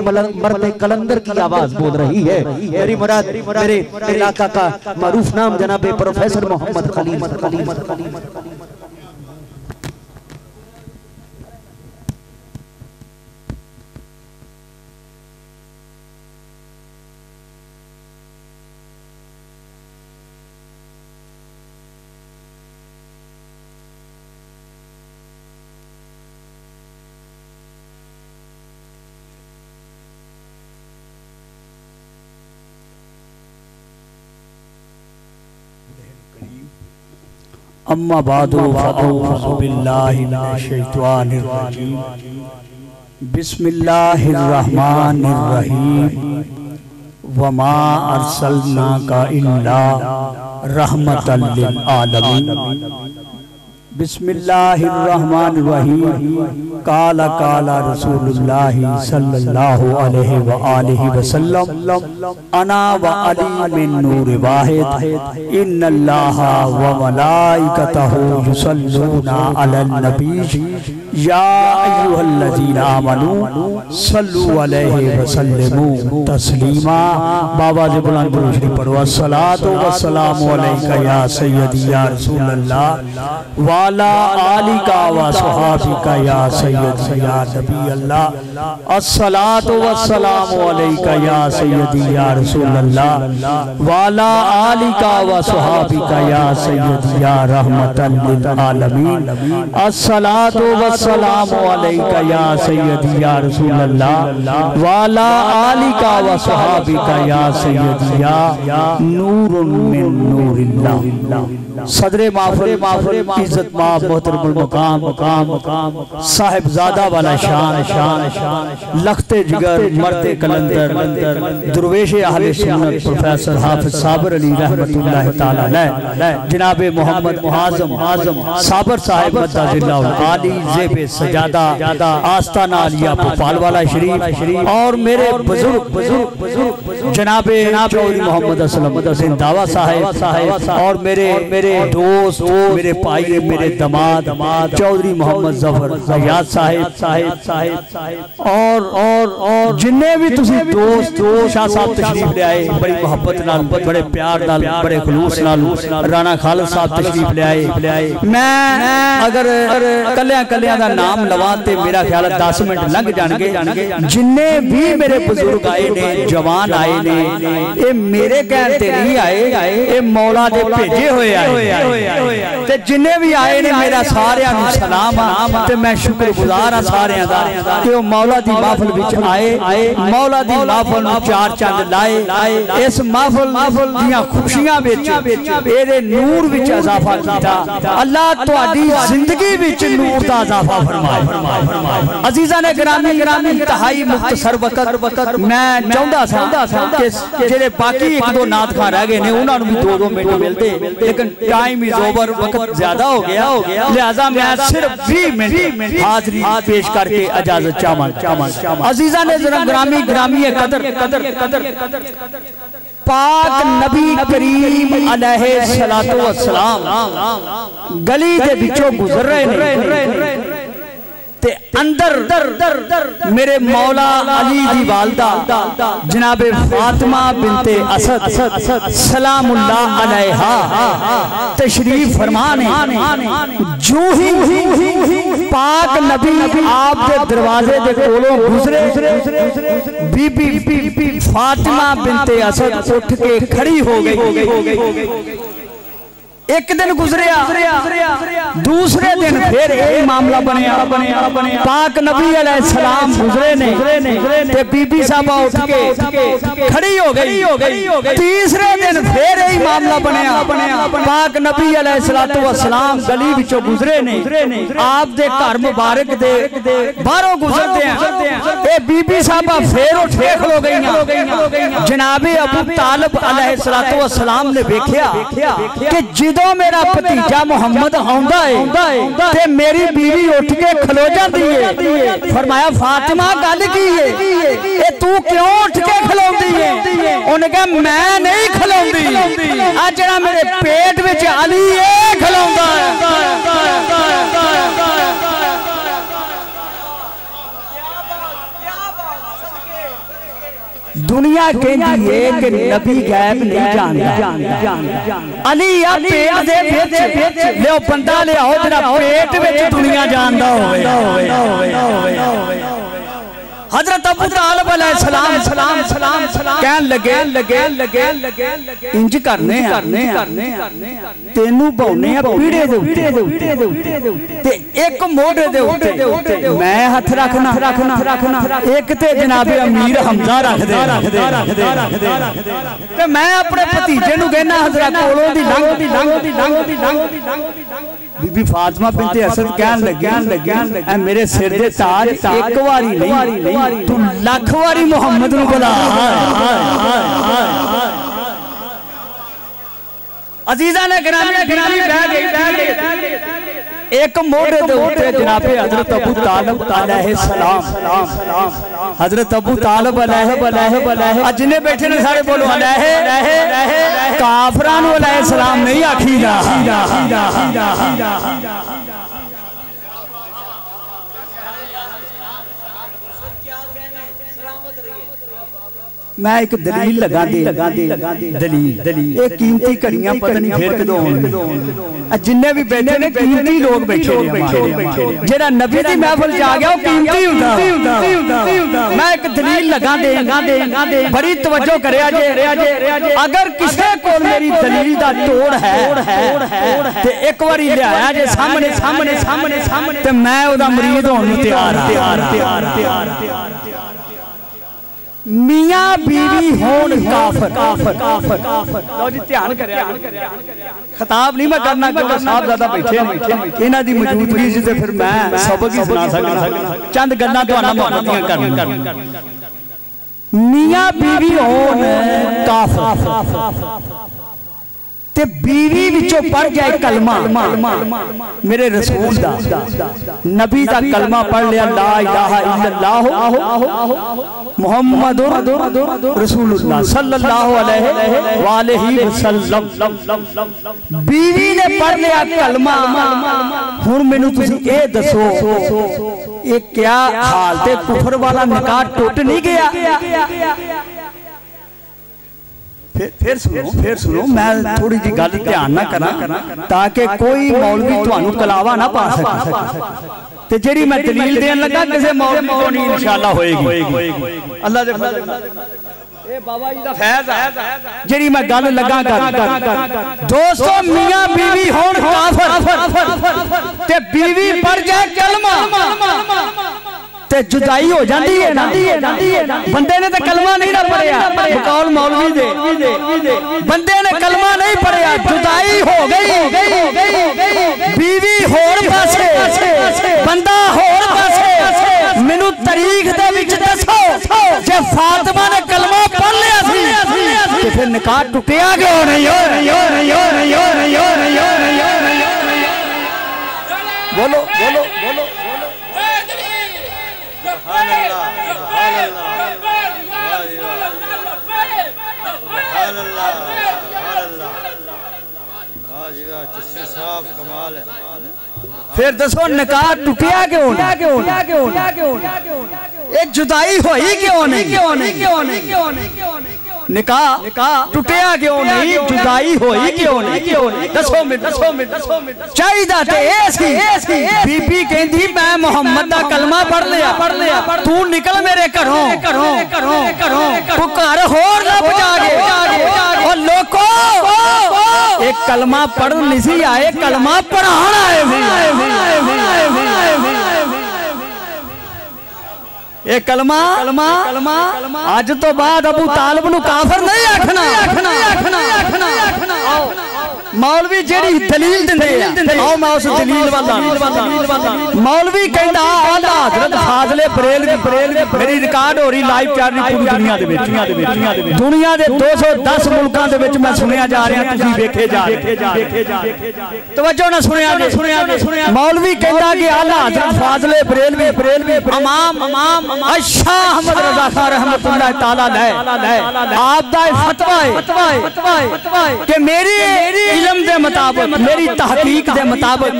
मर्द कलंदर की आवाज बोल रही है। मेरी मुराद मेरे इलाका का मारूफ नाम जनाब प्रोफेसर मोहम्मद खलील। अम्मा बादु फ़अऊज़ु बिल्लाहि मिनश शैतानिर रजीम बिस्मिल्लाहिर रहमानिर रहीम वमा अर्सलनाका इल्ला रहमतल लिल आलमीन। बिस्मिल्लाहिर्रहमानिर्रहीम। काला काला रसूलुल्लाहि सल्लल्लाहु अलैहि व आलिहि वसल्लम अना व अली मिन नूर वाहिद इन्नल्लाहा व मलाइकतहु युसल्लूना अलन नबी या अय्युहल्लज़ीना आमनू सल्लु अलैहि व सल्लिमू तस्लीमा। बाबा जी बुलंद दुरूद शरीफ पढ़ो। अस्सलातु वस्सलामु अलैका या सय्यदी या रसूलल्लाह वाला आलिका व सहाबिका या सय्यदी या नबी अल्लाह। अस्सलातु वस्सलामु अलैका या सय्यदी या रसूलल्लाह वाला आलिका व सहाबिका या सय्यदी या रहमतल लिल आलमीन। अस्सलातु वस्सलामु अलैका या सय्यदी या रसूलल्लाह वाला आलिका व सहाबिका या सय्यदी या नूरुन मिन नूरिल्लाह। सदरे माफिल इज्जत माफ मोहतरमुल मकाम साहिबजादा वाला शान लखते जिगर मर्दे कलंदर दुर्वेश अहले सुन्नत प्रोफेसर हाफिज साबर अली रहमतुल्लाह तआला अलैह जनाब मोहम्मद आजम साबर साहिब मद्दाजिल्लाह आली ज़ेबे सजादा आस्ताना आलिया भोपाल वाला शरीफ और मेरे बुजुर्ग जनाब चौधरी मोहम्मद असलम जिंदावा साहिब और मेरे दोस्त मेरे भाई मेरे दमाद चौधरी मोहम्मद जफर अयाद साहिब और जिन्ने भी तुसी दोस्त शाह साहब तशरीफ ले आए बड़ी मोहब्बत नाल बड़े प्यार नाल बड़े खुलूस नाल राणा खालिद साहब तशरीफ ले आए। मैं अगर कलियां दा नाम लवा ते मेरा ख्याल 10 मिनट लंघ जाणगे। जिन्ने भी मेरे बुजुर्ग आए ने जवान आए ने ये मेरे कहण ते नहीं आए ये मौला दे भेजे होए आए ते जिन्ने भी आए ने मेरा सारियां नूं सलाम आ ते मैं शुक्रगुजार हां सारियां दा कि ओ मौला दी महफिल विच आए मौला दी महफिल नूं चार चंद लाए इस महफिल दियां खुशियां विच एदे नूर विच इजाफा कीता। अल्लाह तुहाडी जिंदगी विच नूर दा इजाफा फरमाए। अजीज़ां ने गिरामी इंतहाई मुख्तसर वक्त मैं चाहुंदा सा कि जेड़े बाकी एक दो नात खां रह गए ने उन्हां नूं भी 2-2 मिनट मिलदे लेकिन टाइम इज ओवर वक्त ज्यादा हो गया लिहाजा मैं सिर्फ 20 मिनट हाजिरी पेश करके इजाजत चाहूं। अजीज़ां ने ग्रामी कदर पाक नबी करीम अलैहि सलातो वस्सलाम गली दे विचों गुजर रहे ने ते अंदर मेरे मौला अली दी वालदा जनाबे फातिमा बिनते असद सलामुल्लाह अलैहा तशरीफ फरमान है। जो ही पाक नबी आप दे दरवाजे दे कोलों गुजरे बीबी फातिमा बिनते असद उठ के खड़ी हो गई। एक दिन गुजरिया दूसरे दिन फिर यही मामला बनया पाक नबी अलैहिस्सलाम गुजरे ने ते बीबी साहबा उठ के खड़ी हो गई। तीसरे दिन फिर यही मामला बनया पाक नबी अलैहिस्सलातु वस्सलाम गली विचों गुजरे ने आप दे घर मुबारक दे बाहरों गुजरदे हैं ए बीबी साहबा फिर उठ के खलो गईयां। जनाबे अबू तालिब अलैहिस्सलातु वस्सलाम ने देखा कि जो मेरा भतीजा मुहम्मद आंदा है ते मेरी बीवी उठ के खलो जाती है। फरमाया फातिमा गल की है ए तू क्यों उठ के खलोंदी है? उन्हें कहा मैं नहीं खलोंदी आ जड़ा मेरे पेट विच अली है खलोंदा है। दुनिया कहती है कि नबी गैब नहीं जानता। अली या पेट दे विच लियो बंदा लियाओ जेड़ा पेट विच दुनिया जानदा होवे। हजरत अबू तालिब अलैहिस्सलाम सलाम सलाम सलाम कहन लगे इंज करने तेनू बौने पीड़े दे उत्ते ते एक मोढे दे उत्ते मैं हथ रखना एक ते जनाबे अमीर हमजा रख दे ते मैं अपने भतीजे नू कहना हजरत कोलों दी लंघ बीबी फातिमा बिनते असद कहन लगे मेरे सिर दे ताज एक वारी नहीं तू लाख वारी मोहम्मद नू बुला। अजीजा ने गिरामी बह गई एक मोढे दे उत्ते जनाबे हजरत अबू तालिब अलैहिस्सलाम हजरत अबू तालिब अलैहि जिन्ने बैठे ने सारे बोलो अलैहि काफरां नू अलैहिस्सलाम नहीं आखीदा। मैं एक दलील लगा दे दलील एक कीमती घड़ियां पता नहीं फिर कदों होणगे। जिन्ने भी बैठे ने कीमती लोग बैठे ने जेड़ा नबी दी महफिल जा गया वो कीमती हुंदा। मैं एक दलील लगा दे बड़ी तवज्जो करया जे अगर किसी को मेरी दलील दा तोड़ है ते एक बारी लियाया जे सामने ते मैं ओदा मरीद होण नूं तैयार। मियां बीवी होन काफर लो जी ध्यान करया खिताब नहीं मैं करना क्योंकि साहब ज्यादा बैठे इन्हां दी मौजूदगी च ते फिर मैं सबक ही सुना सकना चंद गल्लां तुहानू मोहब्बतियां करना। मियां बीवी होन काफर ते बीवी विचों पढ़ जाए कलमा मेरे रसूल दा नबी दा कलमा पढ़ लिया ला इलाहा इल्लल्लाह मुहम्मदुर रसूलुल्लाह सल्लल्लाहु अलैहि वसल्लम बीवी ने पढ़ लिया कलमा। हुण मैनू तुसीं ए दसो ये क्या हाल ते कुफर वाला निकाह टुट नहीं गया? फिर सुनो मैं थोड़ी जी गल ध्यान ना करा ताकि कोई मौलवी तुहानू कलावा ना पा सके ते जेड़ी मैं दलील देन लगा किसी मौलवी को नहीं इंशाअल्लाह होएगी। अल्लाह दे ए बाबा जी दा फैज़ है जेड़ी मैं गल लगा कर दोस्तों मियां बीवी होन काफर ते बीवी पढ़ जाए कलमा ते जुदाई हो जाती है ना। बंदे ने तो कलमा नहीं ना पढ़िया बकौल मौलवी दे बंदे ने कलमा नहीं पढ़िया जुदाई हो गई बीवी होर पासे बंदा होर पासे। मैनू तारीख दे विच दसो जे फातिमा ने कलमा पढ़ लिया सी ते फिर निकाह टुटिया क्यों नहीं? बोलो फिर दसो निकाह टुटिया क्यों? एक जुदाई हुई क्यों नहीं? निकाह टुटिया क्यों नहीं? जुदाई होई क्यों नहीं? दसो चाहिदा ते ए सी बीबी कहंदी मैं मोहम्मद दा कलमा पढ़ लिया तू निकल मेरे घरों तू घर होर ना बजागे ओ लोको एक कलमा पढ़ नहीं सी आए कलमा पढ़ाण आए ये कलमा आज तो बाद अबू तालिब नू काफिर नहीं आखना। मौलवी जेड़ी दलील दिंदे आओ मैं उस दलील वाला मौलवी कहंदा आला हजरत फाज़िले बरेलवी मेरी रिकॉर्ड हो रही लाइव चल रही पूरी दुनिया दे 210 मुल्कां दे विच मैं सुनिया जा रहा तुसीं वेखे जा तवज्जो ना सुनिया मौलवी कहंदा कि आला हजरत फाज़िले बरेलवी इमाम शाह अहमद रज़ा खान रहमतुल्लाह ताला अलैह आप दा फतवा है कि मेरी इल्म दे मुताबिक मेरी तहकीक दे मुताबिक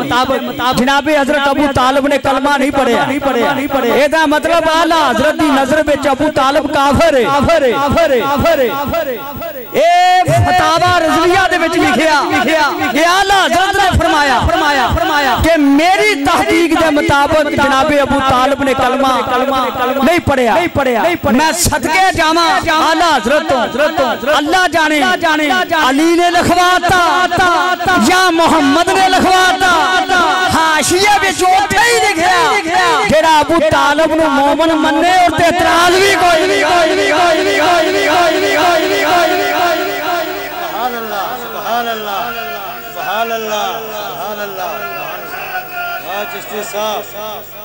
जनाबे हजरत अबू तालिब ने कलमा नहीं पढ़िया एदा मतलब आला हजरत दी नजर विच अबू तालिब काफिर है ए फतावा रज़विया दे विच लिखिया कि आला हजरत ने फरमाया कि मेरी तहकीक दे मुताबिक जनाबे अबू तालिब ने कलमा नहीं पढ़िया मैं सदके जावा आला हजरत अल्लाह जाने अली ने लिखवाता या मोहम्मद ने लिखवाता हाशिया विच उत्थे ही लिखिया जेड़ा अबू तालिब नु मोमिन मन्ने और ते इतराज भी कोई नहीं सुभान अल्लाह सुभान अल्लाह सुभान अल्लाह वाह चिश्ती साहब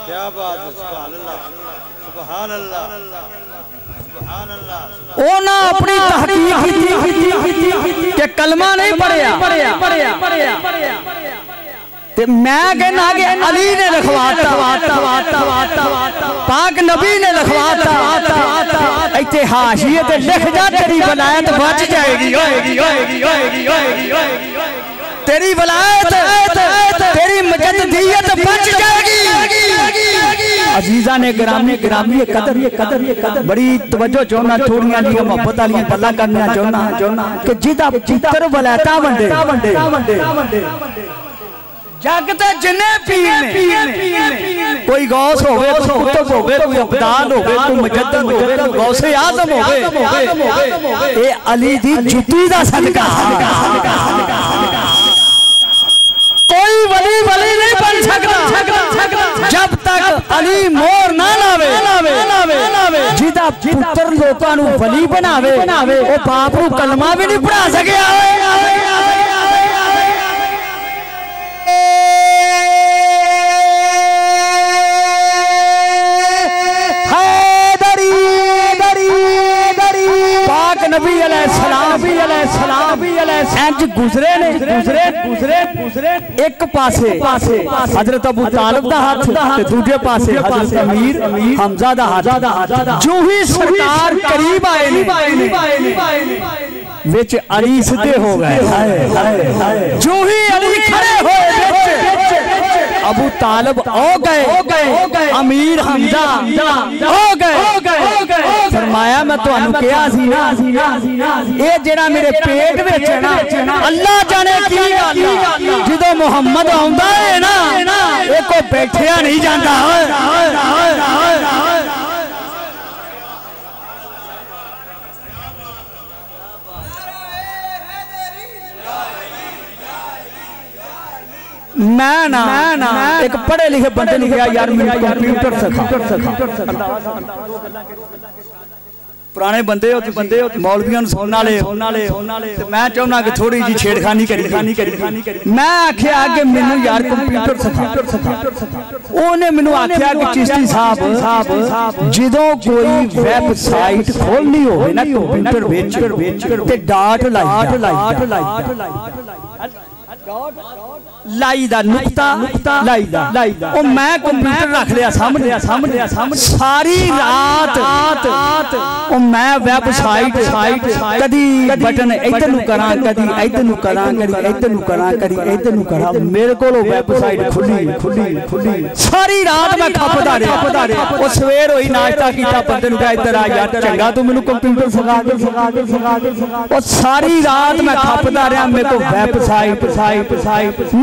क्या बात है सुभान अल्लाह सुभान अल्लाह सुभान अल्लाह ओना अपनी तहकीक के कलमा नहीं पढ़िया ते मैं कहना कि अली ने लिखवाता पाक नबी ने लिखवाता इत्थे हाशिए ते लिख जा तेरी वलायत बच जाएगी तेरी वलायत तेरी मुजद्दियत बच जाएगी। अजीजा ने ग्रामी कदर बड़ी तवज्जो चाहना थोड़ियां जी मोहब्बत वाली गल्लां करना चाहना कि जिदा पुत्र वलायता वंडे जग ते जिन्ने पीर ने कोई गौस होवे कोई कुतुब होवे कोई अब्दाल होवे कोई मुजद्दिद होवे कोई गौसे आज़म होवे ए अली दी जुती दा सदका कोई वली नहीं बन सकता जब तक अली मोर ना लावे जिदा पुत्र लोकां नू वली बनावे ओ बाप नू कलमा भी नहीं पढ़ा सकिया नबी अलैहिस्सलाम इंज गुजरे एक पासे हजरत अबू तालिब दा हाथ ते दूजे पासे हजरत अमीर हमजा दा हाथ जो ही सरकार करीब आए विच अली सीधे हो गए जो ही अली खड़े होए अबू तालिब हो गए अमीर हमजा हो गए फरमाया मैं तुहानू कहा सी ना ये जेड़ा मेरे पेट विच है ना अल्लाह जाने की गल जदों मुहम्मद आउंदा है ना ये कोई बैठिया नहीं जांदा मैं ना एक पढ़े लिखे बंदे ने कहा यार मेरे कंप्यूटर सिखा पुराने बंदे मौलवियां सुनने वाले मैं चाहना कि थोड़ी जी छेड़खानी करी मैं आख्या कि मैनू यार कंप्यूटर सिखा उन्हें मैनू आख्या कि चिश्ती साहब जदों कोई वेबसाइट खोलनी हो ना कंप्यूटर विच ते डॉट लाई दा नुक्ता लाई दा ओ मैं कंप्यूटर रख लिया सामने सारी रात ओ मैं वेबसाइट कदी बटन इधर नु करा कदी इधर नु करा कदी इधर नु करा मेरे कोलो वेबसाइट खुली सारी रात मैं खपदा रहा ओ सवेर होई नाश्ता कीता बंदे नु कहा इधर आ यार चंगा तू मेनू कंप्यूटर सिखा दे ओ सारी रात मैं खपदा रहा मेरे को वेबसाइट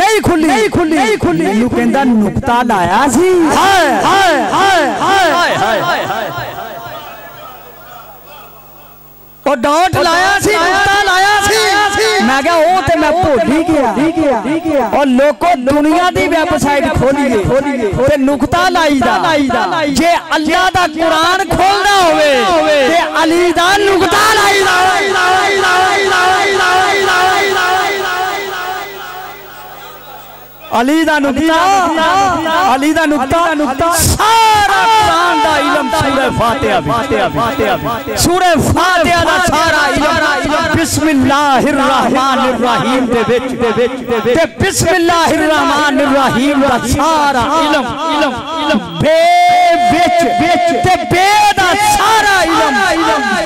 नहीं खुली मैनू कहंदा नुक्ता लाया सी और डॉट लाया सी नुक्ता लाया सी मैं क्या ओ ते मैं भूल ही गया और लोगों दुनिया दी वेबसाइट खोलिए ते नुक्ता लाई दा जे अल्लाह दा कुरान खोलना होवे ते अली दा नुक्ता लाई दा अली दा नुक्ता सारा कुरान दा इल्म सूरह फातिहा दा सारा इल्म बिस्मिल्लाहिर रहमानिर रहीम दे विच ते बिस्मिल्लाहिर रहमानिर रहीम दा सारा इल्म बे विच ते बे दा सारा इल्म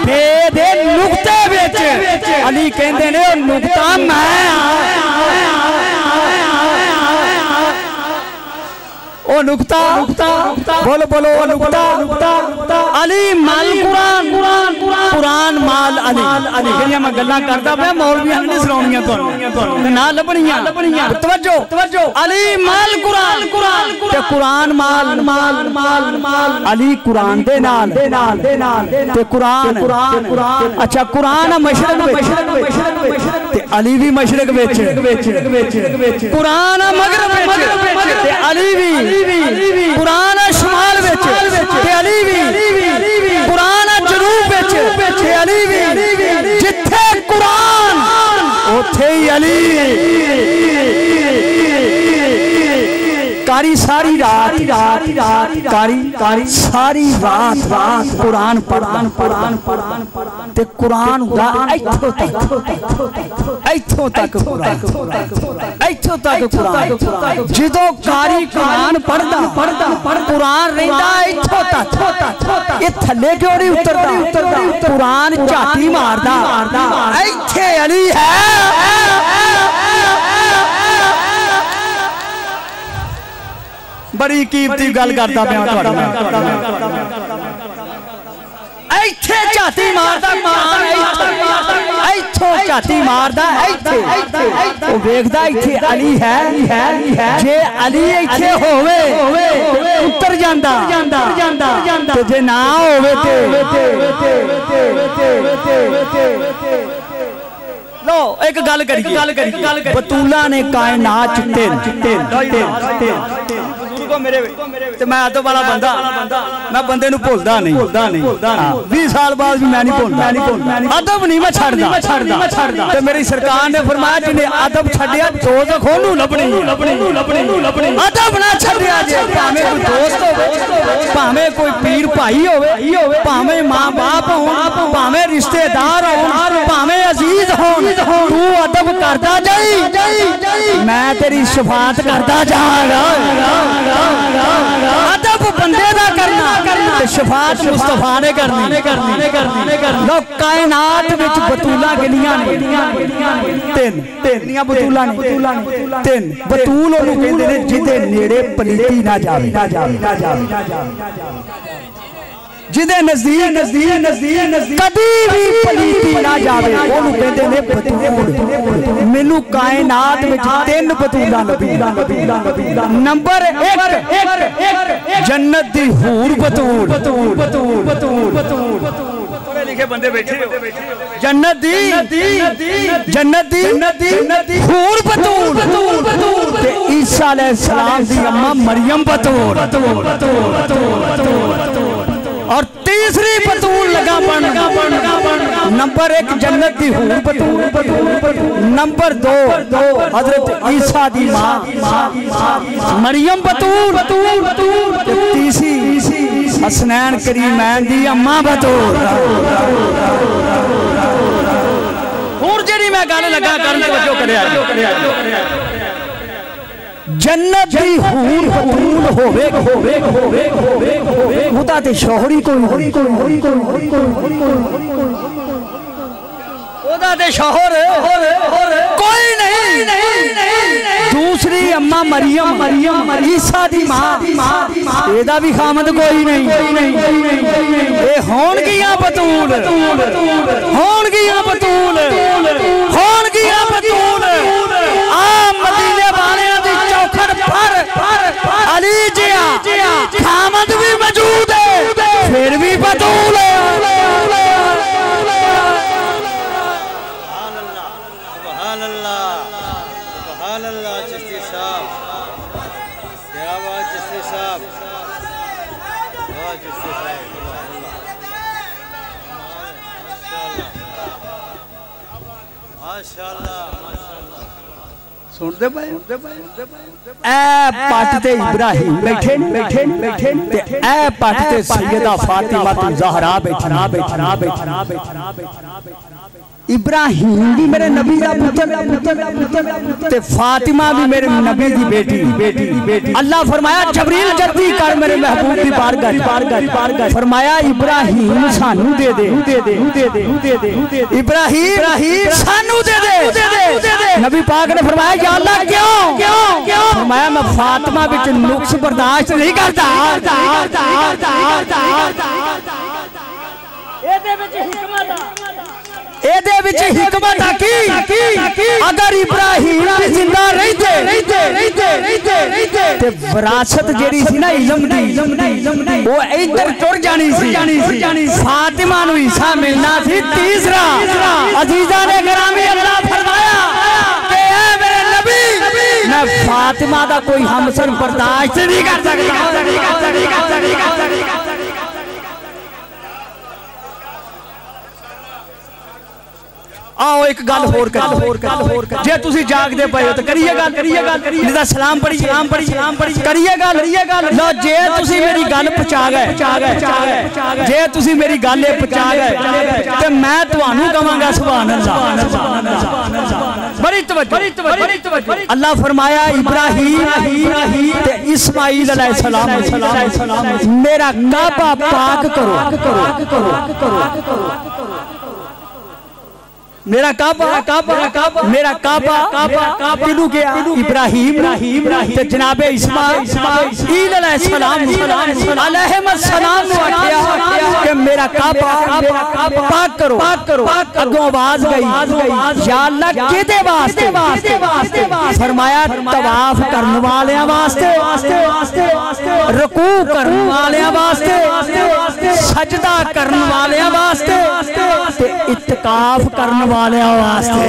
बे दे नुक्ते विच अली कहंदे ने ओ नुक्ता मैं ओ नुक्ता बोलो बोलो ओ नुक्ता अली माल कुरान कुरान माल अली ਜਿਹੜੀਆਂ मैं गल्लां करदा पिया मौलवियां ने सुनाउणियां तुहानू ना लभणियां तवज्जो अली माल कुरान ते कुरान माल अली कुरान दे नाल ते कुरान अच्छा कुरान मशरक विच ते अली भी मशरक विच कुरान मगरब विच ते अली भी कुरान शुमाल विच ते अली भी कुरान जनूब विच ते अली भी जिथे कुरान उथे ही अली कारी सारी रात कारी सारी रात कुरान पढ़न ते कुरान दा इत्थों तक कुरान जिदों कारी कुरान पढ़दा कुरान रहिंदा इत्थों तक ये थल्ले क्यों नहीं उतरदा कुरान झाटी मारदा इत्थे अली है बड़ी कीमती गल करता मैं इत्थे झाती मारदा इत्थों झाती मारदा इत्थे ओ वेखदा इत्थे अली है जे अली इत्थे होवे उतर जांदा ते जे ना होवे ते लो एक गल करिए बतूला ने कायनात मेरे मैं अदब वाला बंदा मैं बंदे नूं भुलदा नहीं 20 साल बाद भी मैं नहीं भुलदा अदब नहीं मैं छड्डदा ते मेरी सरकार ने फरमाया जिन्हें अदब छड्डिया दोज़ख ओनू लभणी अदब ना छड्डिया जे भावें कोई दोस्त होवे भावें कोई पीर भाई होवे भावें मां बाप होण भावें रिश्तेदार होण भावें अजीज होण तू अदब करदा जाई मैं तेरी शफाअत करदा जावांगा अदब बंदे दा करना ते शफाअत मुस्तफा ने करनी लो कायनात विच बतूला गिलियां ने तीन बतूला ने तीन बतूल ओनू कहंदे ने जिदे नेड़े पलीती ना जावे जिदे नजदीक कभी भी पलीती ना जावे ओनू कहंदे ने बतूल मैनू कायनात विच तीन बतूला लभी नंबर 1 जन्नत दी हूर बतूल पढ़े लिखे बंदे बैठे जन्नत दी हूर बतूल ते ईसा अलैहिस्सलाम दी अम्मा मरियम बतूल और तीसरी बतूल लगा पढ़ नंबर 1 जन्नत दी हूर बतूल नंबर 2 हजरत ईसा दी मां मरियम बतूल तीसरी हसनैन करीमैन दी अम्मा बतूल और जेड़ी मैं गल लगा करन तवज्जो करया जन्नत दी हूर बतूल होवे खुदा ते शोहरी कोई ओदा ते शोहर कोई नहीं दूसरी अम्मा मरियम ईसा दी मां एदा भी खामद कोई नहीं ए होणगियां बतूल आ मदीने वालियां दी चौखट पर अली जिया खामद भी मौजूद है फिर भी बतूल है सुनते पाए ए पट ते इब्राहिम बैठे ते ए पट ते सैयदा फातिमा ज़हरा बैठना इब्राहिम भी मेरे नबी का पुत्र ते फातिमा भी मेरे नबी की बेटी। अल्लाह फरमाया जबरील जल्दी कर मेरे महबूब की बारगाह। फरमाया इब्राहिम सानू दे दे, इब्राहिम सानू दे दे। नबी पाक ने फरमाया या अल्लाह क्यों? फरमाया मैं फातिमा विच नुक्स बर्दाश्त नहीं करता। हिकमत अगर इब्राहिम जिंदा रहते विरासत जेड़ी सी ना इल्म दी वो इधर टुर जानी सी। फातिमा नूं हिस्सा मिलना सी तीसरा। अजीजा ने गिरामी अल्लाह फरमाया कि ऐ मेरे नबी मैं फातिमा का कोई हमसर बर्दाश्त नहीं कर सकता। आओ एक गल होर कर जे तुसी जागदे पए हो तो करिए गल सलाम पढ़ी करिए गल लो जे तुसी मेरी गल पहुंचा गए जे तुसी मेरी गल पहुंचा गए ते मैं तुहानू कहांगा सुभान अल्लाह। बड़ी तवज्जो। अल्लाह फरमाया इब्राहिम ते इस्माइल अलैहिस्सलाम मेरा काबा पाक करो। मेरा काबा किनू गया इब्राहिम ते जनाबे इस्माइल अलैहिस्सलाम नु आखिया कि मेरा काबा पाक करो। अगों आवाज गई या अल्लाह किदे वास्ते? फरमाया तवाफ करने वालेयां वास्ते, रुकू करने वालेयां वास्ते, सजदा करने वालेयां वास्ते ते इत्काफ करने वाले वास्ते।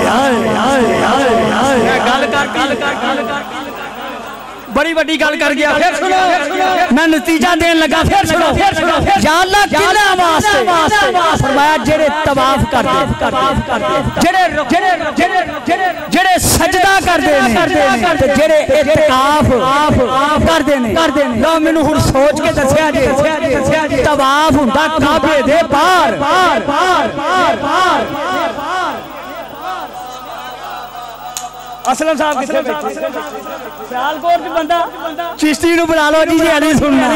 बड़ी बड़ी गल कर गया। फिर सुनो मैं नतीजा देन लगा। फिर सुनो या अल्लाह किना वास्ते? फरमाया जेड़े तवाफ करदे, जेड़े सजदा करदे ने ते जेड़े इत्काफ करदे ने। लो मैनू हुण सोच के दस्सिया जे तवाफ हुंदा काबे दे बाहर। असलम साहब किथे बैठे? सियालकोट बंदा चिश्ती नु बुला लो जी। अली सुनना,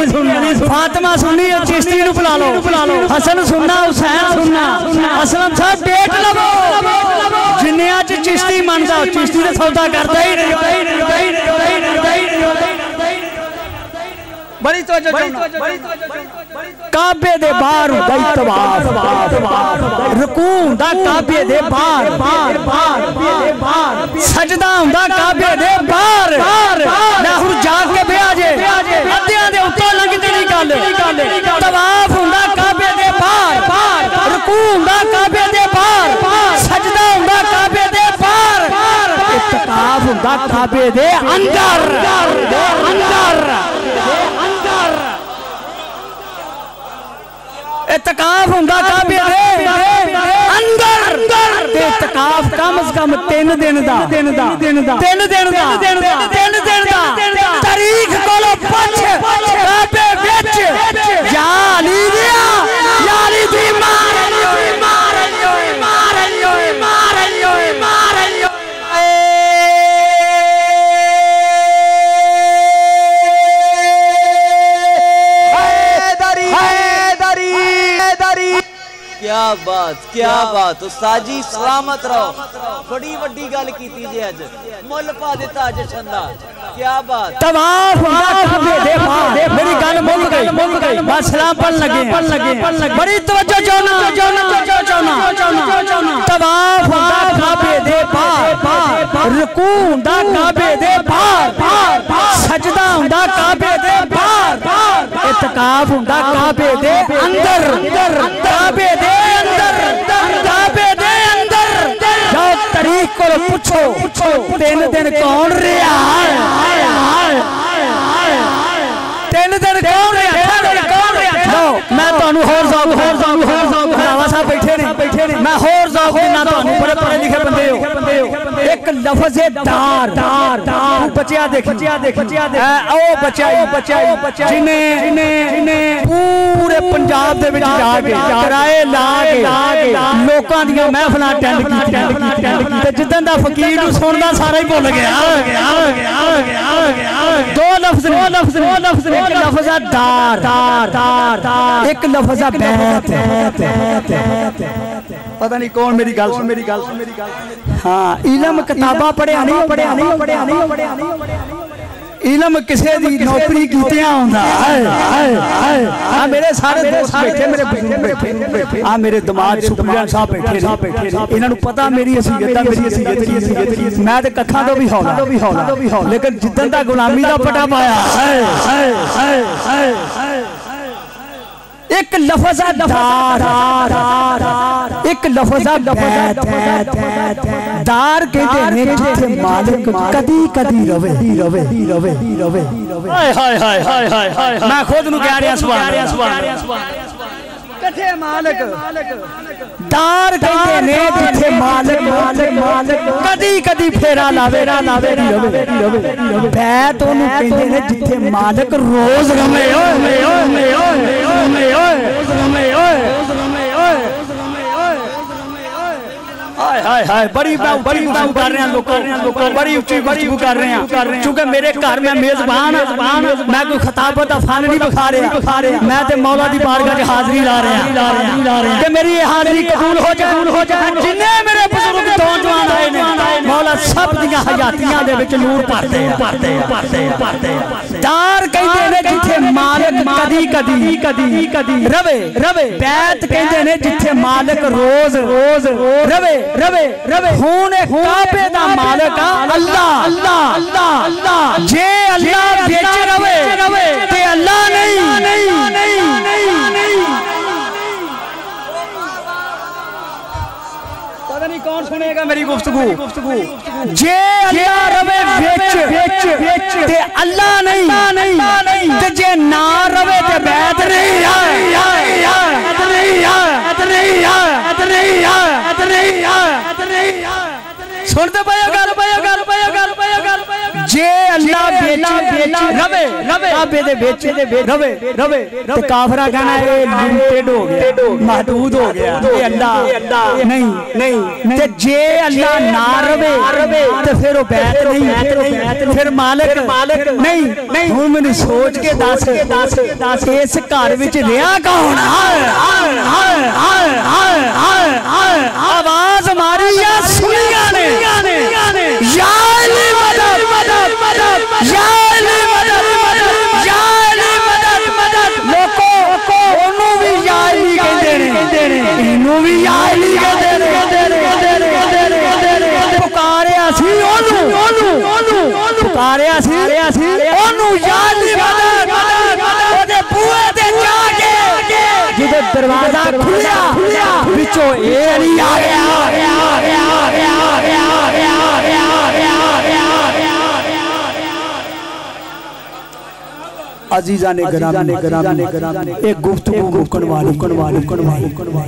फातिमा सुननी है, चिश्ती नु बुला लो। हसन सुनना, हुसैन सुनना। असलम साहब डेट लवो जिन्निया च चिश्ती मनदा चिश्ती दा सौदा करदा ही नहीं। बड़ी तवज्जो। काबे दे बाहर हुंदा तवाफ, रुकू हुंदा काबे दे बाहर, सजदा हुंदा काबे दे बाहर। मैं हुण जाग के बिया जे अद्धियां दे उत्तों लंघदी नहीं गल। तवाफ हुंदा काबे दे बाहर, रुकू हुंदा काबे दे बाहर, सजदा हुंदा काबे दे बाहर, इत्काफ हुंदा काबे दे अंदर। इत्काफ हुंदा काबे दे अंदर। इत्काफ कम से कम 3 दिन दा। तारीख कोलो पुछ काबे विच या अली दिया या अली दी क्या बात उस्ताद जी सलामत रहो। बड़ी वड्डी गल कीती जे अज मुल पा दिता अज छंदा। क्या बात तवाफ मेरी गल मुक गई। बस सलाम पढ़ लगे। बड़ी तवज्जो चाहना। तवाफ काबे दे बाहर, रुकू हुंदा काबे दे बाहर, सजदा हुंदा काबे दे बाहर, इत्काफ हुंदा काबे दे अंदर। काबे दे अंदर जाओ तारीख को पूछो 3 दिन कौन रहा? 3 दिन कौन रहा? मैं तुहानू होर साहब बैठे ने मैं होर साहब देना। तुहानू बड़े पढ़े लिखे बंदे हो। एक एक लफ्ज़ दार दार दार बच्चा देख ओ बच्चा जिन्हें पूरे पंजाब दे विच जाके किराए ला के लोकां दी महफिलां अटेंड कीतियां ते जिद्दां दा फकीर नूं सुणदा सारा ही भुल गया दो लफ्ज़ एक लफ्ज़ दार दार दार एक लफ्ज़ बैत पता नहीं कौन मेरी गल हाँ इलम किताबा पढ़िया नहीं इलम किसे दी नौकरी कीतियां हुंदा मेरे सारे दोस्त बैठे मेरे बुजुर्ग बैठे मेरे दमाद सुप्रियान साहब बैठे इन्हां नूं पता मेरी हसीयत मैं ते कखां तो भी हौला लेकिन जिद्दन दा गुलामी दा पटा पाया एक लफ्ज़ दार एक लफ्ज़ दार कहते हैं जिथे मालिक कदी कदी रवे मैं खुद नूं कह रहा सुभान कथे मालिक दार कहते हैं जिथे मालिक कदी कदी फेरा लावे बैत ओनू कहते हैं जिथे मालिक रोज रवे बड़ी गुफ्तगू कर रहे हैं लोग बड़ी उच्ची गुफ्तगू कर रहे हैं क्योंकि मेरे घर में मेजबान मैं कोई खिताबत दा फन नहीं बखा रहा मैं ते मौला दी बारगाह च हाज़री ला रहा कि मेरी ये हाज़री कबूल हो जाए जिन्ने मेरे बुजुर्ग नौजवान आए ने मौला सब दियां हयातियां दे विच नूर भरदे दार कहंदे ने जिथे मालिक कदी रवे बैत कहंदे ने जिथे मालिक रोज रवे हुण काबे दा मालिक अल्लाह जे अल्लाह विच रवे ते अल्लाह नहीं पता नहीं कौन सुनेगा मेरी गुफ्तगू जे अल्लाह रवे विच ते अल्लाह नहीं ते जे ना रवे ते बैत सुनते जे अल्लाह रवे काबे दे विच रवे ते काफरा कहना ए लिमिटेड हो गया महदूद हो गया ये अल्लाह नहीं ते जे अल्लाह ना रवे ते फिर वो बैत नहीं फिर मालिक नहीं हुण मैनूं सोच के दस इस घर विच रिहा कौन आवाज मारी या सुनिया ने या अली मदद या अली मदद लोको ओनू भी या अली कहंदे ने इनू भी या अली कहंदे ने पुकारिया सी ओनू या अली मदद ओदे बूहे ते जाके जिदे दरवाजा खुलिया विचों ए अली आ गया अजीजा ने गरामी एक गुफ्तगू मुकन वाली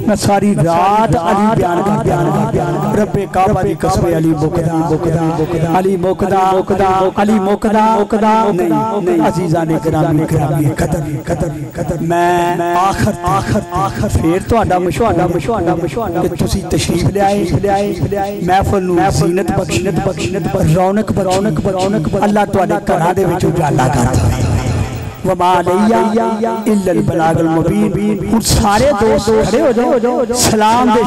मैं सारी रात अली बयान कर रब्बे काबा दी कसम अली मुकदा नहीं अजीजा ने गरामी कदर मैं आखिर फिर तुहाडा मशवाड़ा कि तुसी तशरीफ ले आए महफिल नूं ज़ीनत बख्शनत रौनक अल्लाह तुहाडे घरां दे विच उजाला करदा वमा अलैया इल्लल बलागुल मुबीन सारे दोस्त खड़े हो जाओ सलाम दे